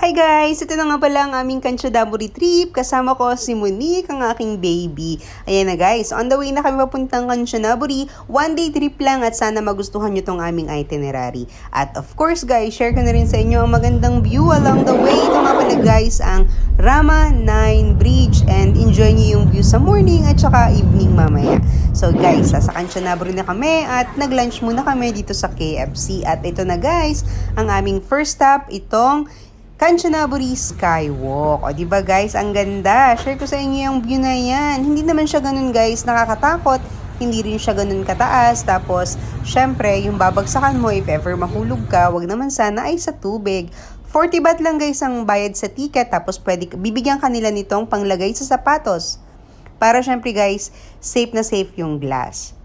Hi guys! Ito na nga pala ang aming Kanchanaburi trip. Kasama ko si Monique, ang aking baby. Ayan na guys, on the way na kami papuntang Kanchanaburi. One day trip lang at sana magustuhan nyo tong aming itinerary. At of course guys, share ko na rin sa inyo ang magandang view along the way. Ito nga pala guys ang Rama 9 Bridge and enjoy nyo yung view sa morning at saka evening mamaya. So guys, sa Kanchanaburi na kami at nag-lunch muna kami dito sa KFC. At ito na guys, ang aming first stop, itong Kanchanaburi Skywalk. O, diba guys, ang ganda. Share ko sa inyo yung view na yan. Hindi naman siya ganun guys, nakakatakot. Hindi rin siya ganun kataas. Tapos, syempre, yung babagsakan mo, if ever mahulog ka, wag naman sana ay sa tubig. 40 baht lang guys ang bayad sa ticket. Tapos, bibigyan kanila nitong panglagay sa sapatos. Para syempre guys, safe na safe yung glass.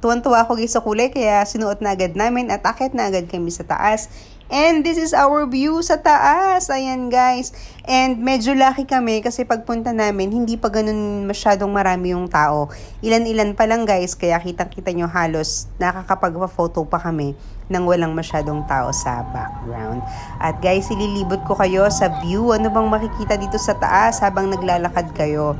Tuwan-tuwa ako guys sa kulay kaya sinuot na agad namin at akit na agad kami sa taas. And this is our view sa taas. Ayan guys. And medyo lucky kami kasi pagpunta namin hindi pa ganun masyadong marami yung tao. Ilan-ilan pa lang guys kaya kitang-kita nyo halos nakakapagpa-photo pa kami nang walang masyadong tao sa background. At guys, ililibot ko kayo sa view. Ano bang makikita dito sa taas habang naglalakad kayo?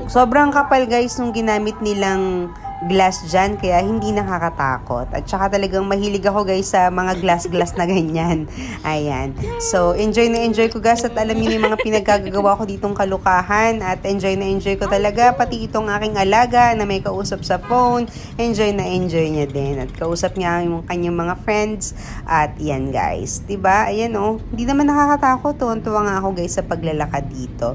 Sobrang kapal guys nung ginamit nilang glass dyan, kaya hindi nakakatakot. At saka talagang mahilig ako guys sa mga glass na ganyan. Ayan. So, enjoy na enjoy ko guys at alam niyo yung mga pinagkagagawa ko ditong kalukahan at enjoy na enjoy ko talaga. Pati itong aking alaga na may kausap sa phone, enjoy na enjoy niya din. At kausap niya yung kanyang mga friends. At yan guys. Diba? Ayan oh. Hindi naman nakakatakot. Tuwa nga ako guys sa paglalakad dito.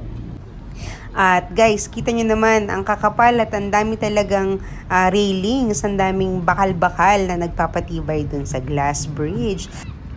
At guys, kita nyo naman ang kakapal at ang dami talagang railings, ang daming bakal-bakal na nagpapatibay dun sa glass bridge.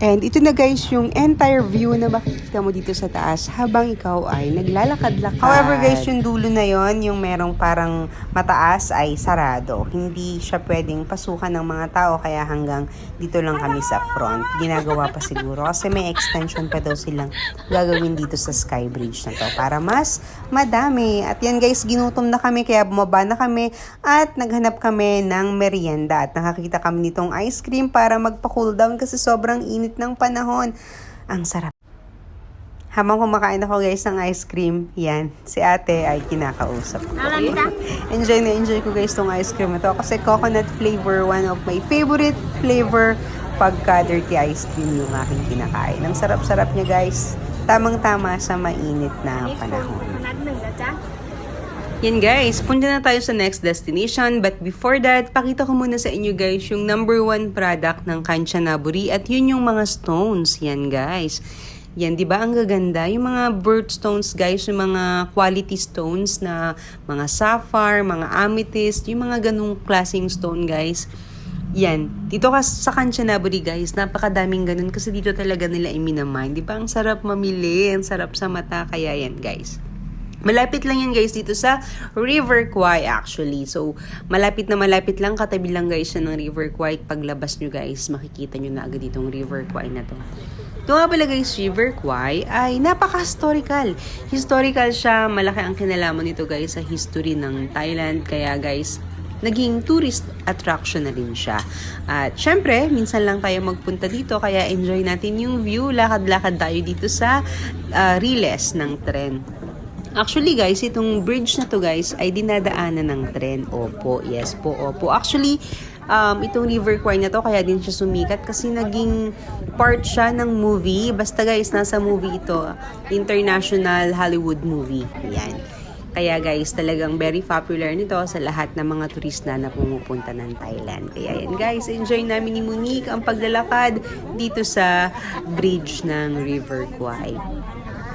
And ito na guys yung entire view na makikita mo dito sa taas habang ikaw ay naglalakad-lakad. However guys, yung dulo na yon, yung merong parang mataas ay sarado. Hindi siya pwedeng pasukan ng mga tao kaya hanggang dito lang kami sa front. Ginagawa pa siguro kasi may extension pa daw silang gagawin dito sa Sky Bridge na to para mas madami. At yan guys, ginutom na kami kaya bumaba na kami at naghanap kami ng merienda at nakakita kami nitong ice cream para magpa-cool down kasi sobrang init ng panahon. Ang sarap. Habang kumakain ako guys ng ice cream, yan, si ate ay kinakausap ko. Enjoy na enjoy ko guys tong ice cream ito kasi coconut flavor, one of my favorite flavor pagka dirty ice cream yung aking kinakain. Ang sarap-sarap niya guys. Tamang-tama sa mainit na panahon. Yan guys, punta na tayo sa next destination. But before that, pakita ko muna sa inyo guys yung number 1 product ng Kanchanaburi at yun yung mga stones. Yan guys. Yan, di ba ang gaganda? Yung mga birthstones guys, yung mga quality stones na mga sapphire, mga amethyst, yung mga ganung klaseng stone guys. Yan, dito sa Kanchanaburi guys, napakadaming ganun kasi dito talaga nila iminamine. Di ba ang sarap mamili, ang sarap sa mata, kaya yan guys. Malapit lang yan guys dito sa River Kwai actually. So, malapit lang, katabi lang guys siya ng River Kwai. Paglabas nyo guys, makikita nyo na agad itong River Kwai na to. Ito nga pala guys, River Kwai ay napaka-historical. Historical siya, malaki ang kinalaman nito guys sa history ng Thailand. Kaya guys, naging tourist attraction na rin siya. At syempre, minsan lang tayo magpunta dito kaya enjoy natin yung view. Lakad-lakad tayo dito sa riles ng tren. Actually guys, itong bridge na to guys ay dinadaanan ng tren. Opo, yes po, opo. Actually, itong River Kwai na to kaya din siya sumikat kasi naging part siya ng movie. Basta guys, nasa movie ito. International Hollywood movie. Yan. Kaya guys, talagang very popular nito sa lahat ng mga turista na pumupunta ng Thailand. Kaya yan guys, enjoy namin ni Monique ang paglalakad dito sa bridge ng River Kwai.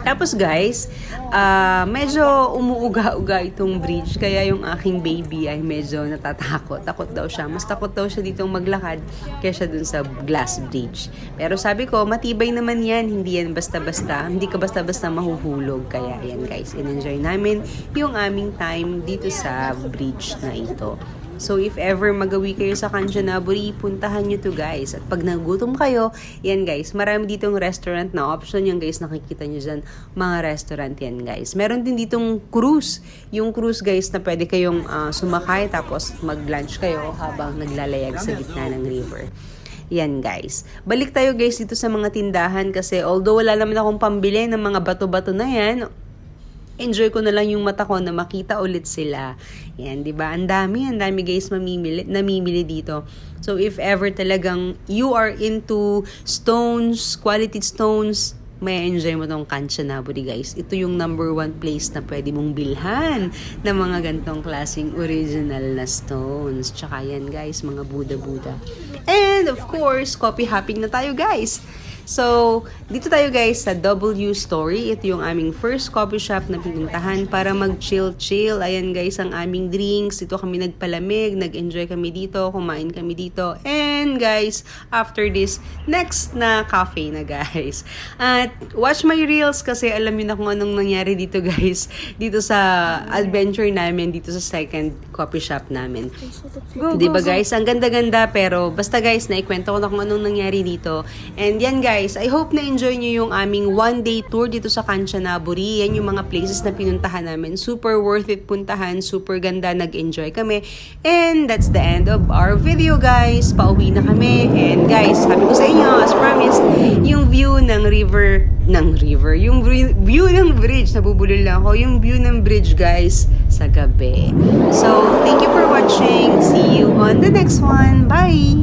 Tapos guys, medyo umuuga-uga itong bridge. Kaya yung aking baby ay medyo natatakot. Takot daw siya. Mas takot daw siya ditong maglakad kaysa dun sa glass bridge. Pero sabi ko, matibay naman yan. Hindi yan basta-basta. Hindi ka basta-basta mahuhulog. Kaya yan guys, in-enjoy namin yung aming time dito sa bridge na ito. So, if ever magawi kayo sa Kanchanaburi, puntahan nyo to guys. At pag nagutom kayo, yan guys, marami ditong restaurant na option. Yan guys, nakikita nyo dyan, mga restaurant yan guys. Meron din ditong cruise. Yung cruise guys na pwede kayong sumakay tapos mag-lunch kayo habang naglalayag sa gitna ng river. Yan guys. Balik tayo guys dito sa mga tindahan kasi although wala naman akong pambili ng mga bato-bato na yan, enjoy ko na lang yung mata ko na makita ulit sila. Yan, di ba? Ang dami guys namimili dito. So if ever talagang you are into stones, quality stones, may enjoy mo tong Kanchanaburi guys. Ito yung number 1 place na pwede mong bilhan ng mga gantong klaseng original na stones. Tsaka yan guys, mga Buddha-Buddha. And of course, coffee hopping na tayo guys. So, dito tayo guys sa W Story. Ito yung aming first coffee shop na pinuntahan para mag-chill-chill. Ayan guys, ang aming drinks. Dito kami nagpalamig, nag-enjoy kami dito, kumain kami dito. And guys, after this, next na cafe na guys. At watch my reels kasi alam niyo na kung anong nangyari dito guys. Dito sa adventure namin, dito sa second coffee shop namin. Diba guys, ang ganda-ganda pero basta guys, naikwento ko na kung anong nangyari dito. And yan guys, I hope na-enjoy nyo yung aming one-day tour dito sa Kanchanaburi. Yan yung mga places na pinuntahan namin. Super worth it puntahan. Super ganda. Nag-enjoy kami. And that's the end of our video, guys. Pauwi na kami. And guys, sabi ko sa inyo, as promised, yung view ng river, yung view ng bridge, nabubulol lang ako, yung view ng bridge, guys, sa gabi. So, thank you for watching. See you on the next one. Bye!